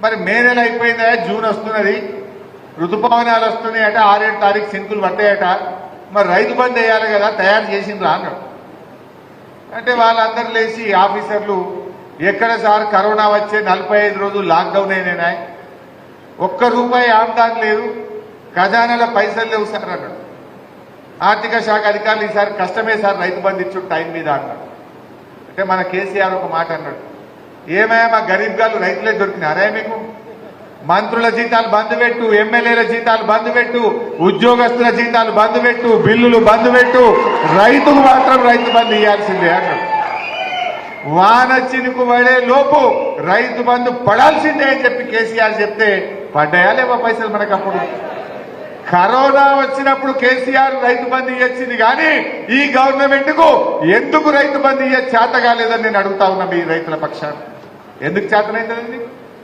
మరి మే నెల అయిపోయిందా, జూన్ వస్తున్నది, ఋతుపవనాలు వస్తున్నాయి అట, 6-7 తారీఖు సింకులు పట్టాయట, మరి రైతు బంద్ వేయాలి కదా, తయారు చేసిండ్రా అన్నాడు. అంటే వాళ్ళందరూ లేచి ఆఫీసర్లు, ఎక్కడ సార్ కరోనా వచ్చే 45 రోజులు లాక్డౌన్ అయినా, ₹1 ఆమ్దాన్ లేదు, ఖజానాలో పైసలు లేవు సార్ అన్నాడు. ఆర్థిక శాఖ అధికారులు ఈసారి కష్టమే సార్ రైతు బంధు ఇచ్చు టైం మీద అన్నాడు. అంటే మన కేసీఆర్ ఒక మాట అన్నాడు, ఏమయ్యా మా గరీబ్ గారు రైతులే దొరికినారా మీకు? మంత్రుల జీతాలు బంద్ పెట్టు, ఎమ్మెల్యేల జీతాలు బంద్ పెట్టు, ఉద్యోగస్తుల జీతాలు బంద్ పెట్టు, బిల్లులు బంద్ పెట్టు, రైతుకు మాత్రం రైతు బంధు ఇవ్వాల్సిందే అన్నాడు. వాన చినుకు పడే లోపు రైతు బంధు పడాల్సిందే అని చెప్పి కేసీఆర్ చెప్తే పడ్డాయా లేవా పైసలు మనకప్పుడు? కరోనా వచ్చినప్పుడు కేసీఆర్ రైతు బంధు ఇచ్చింది, కానీ ఈ గవర్నమెంట్ కు ఎందుకు రైతు బంధు చేత కాలేదని నేను అడుగుతా ఉన్నా మీ రైతుల పక్షాన. ఎందుకు చేతనైతుందండి?